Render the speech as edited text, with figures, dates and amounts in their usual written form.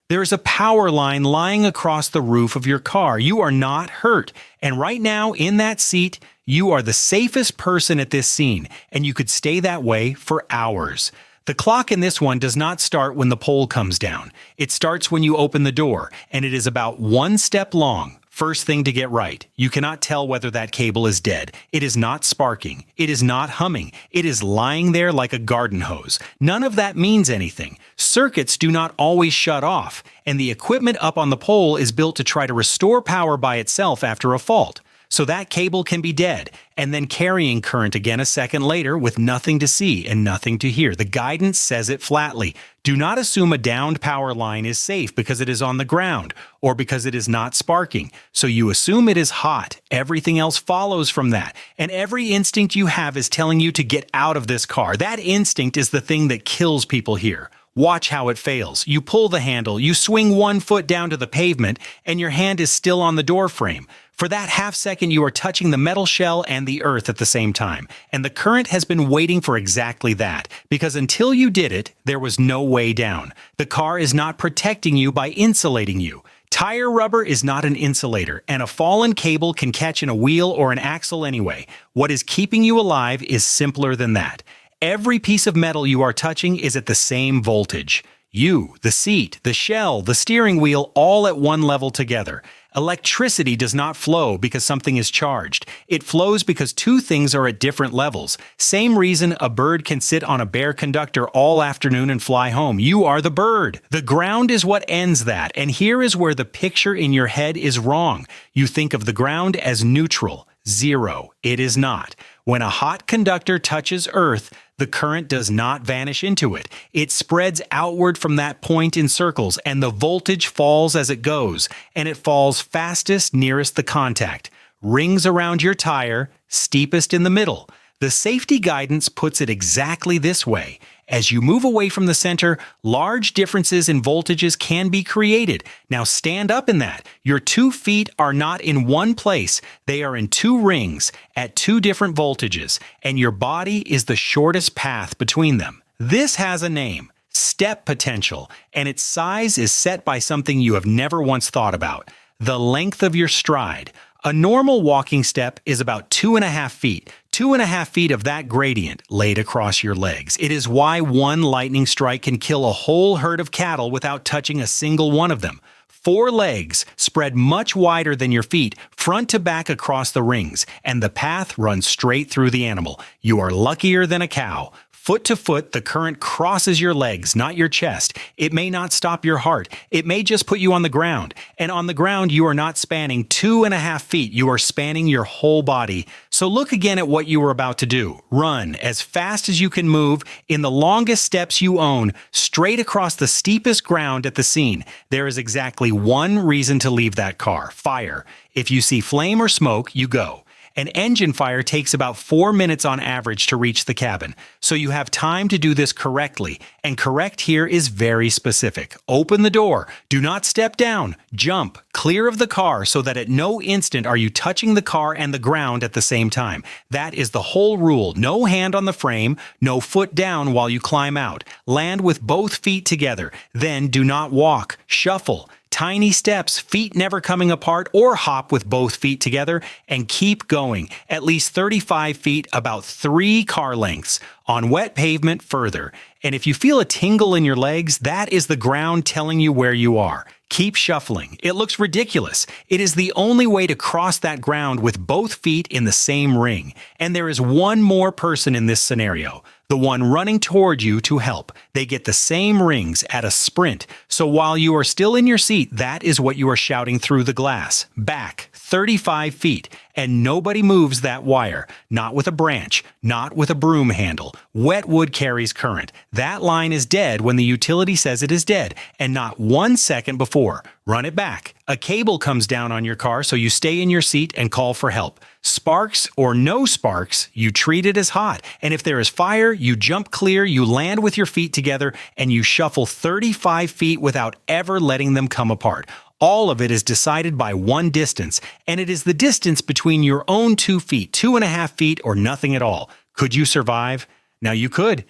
There is a power line lying across the roof of your car. You are not hurt. And right now, in that seat, you are the safest person at this scene, and you could stay that way for hours. The clock in this one does not start when the pole comes down. It starts when you open the door, and it is about one step long. First thing to get right, you cannot tell whether that cable is dead. It is not sparking. It is not humming. It is lying there like a garden hose. None of that means anything. Circuits do not always shut off, and the equipment up on the pole is built to try to restore power by itself after a fault. So that cable can be dead, and then carrying current again a second later with nothing to see and nothing to hear. The guidance says it flatly. Do not assume a downed power line is safe because it is on the ground or because it is not sparking. So you assume it is hot. Everything else follows from that. And every instinct you have is telling you to get out of this car. That instinct is the thing that kills people here. Watch how it fails. You pull the handle, you swing one foot down to the pavement, and your hand is still on the door frame. For that half second, you are touching the metal shell and the earth at the same time. And the current has been waiting for exactly that, because until you did it, there was no way down. The car is not protecting you by insulating you. Tire rubber is not an insulator, and a fallen cable can catch in a wheel or an axle anyway. What is keeping you alive is simpler than that. Every piece of metal you are touching is at the same voltage. You, the seat, the shell, the steering wheel, all at one level together. Electricity does not flow because something is charged. It flows because two things are at different levels. Same reason a bird can sit on a bare conductor all afternoon and fly home. You are the bird. The ground is what ends that, and here is where the picture in your head is wrong. You think of the ground as neutral, zero. It is not. When a hot conductor touches Earth, the current does not vanish into it. It spreads outward from that point in circles, and the voltage falls as it goes, and it falls fastest nearest the contact. Rings around your tire, steepest in the middle. The safety guidance puts it exactly this way. As you move away from the center, large differences in voltages can be created. Now stand up in that. Your 2 feet are not in one place. They are in 2 rings at 2 different voltages, and your body is the shortest path between them. This has a name, step potential, and its size is set by something you have never once thought about, the length of your stride. A normal walking step is about 2.5 feet. 2.5 feet of that gradient laid across your legs. It is why one lightning strike can kill a whole herd of cattle without touching a single one of them. 4 legs spread much wider than your feet, front to back across the rings, and the path runs straight through the animal. You are luckier than a cow. Foot to foot, the current crosses your legs, not your chest. It may not stop your heart. It may just put you on the ground. And on the ground, you are not spanning 2.5 feet. You are spanning your whole body. So look again at what you were about to do. Run as fast as you can move in the longest steps you own, straight across the steepest ground at the scene. There is exactly one reason to leave that car: fire. If you see flame or smoke, you go. An engine fire takes about 4 minutes on average to reach the cabin, so you have time to do this correctly, and correct here is very specific. Open the door, do not step down, jump, clear of the car so that at no instant are you touching the car and the ground at the same time. That is the whole rule. No hand on the frame, no foot down while you climb out. Land with both feet together, then do not walk, shuffle. Tiny steps, feet never coming apart, or hop with both feet together, and keep going. At least 35 feet, about 3 car lengths. On wet pavement, further. And if you feel a tingle in your legs, that is the ground telling you where you are. Keep shuffling. It looks ridiculous. It is the only way to cross that ground with both feet in the same ring. And there is one more person in this scenario, the one running toward you to help. They get the same rings at a sprint. So while you are still in your seat, that is what you are shouting through the glass. Back 35 feet. And nobody moves that wire. Not with a branch. Not with a broom handle. Wet wood carries current. That line is dead when the utility says it is dead, and not 1 second before. Run it back. A cable comes down on your car, so you stay in your seat and call for help. Sparks or no sparks, you treat it as hot. And if there is fire, you jump clear, you land with your feet together, and you shuffle 35 feet without ever letting them come apart. All of it is decided by one distance, and it is the distance between your own 2 feet, 2.5 feet, or nothing at all. Could you survive? Now you could.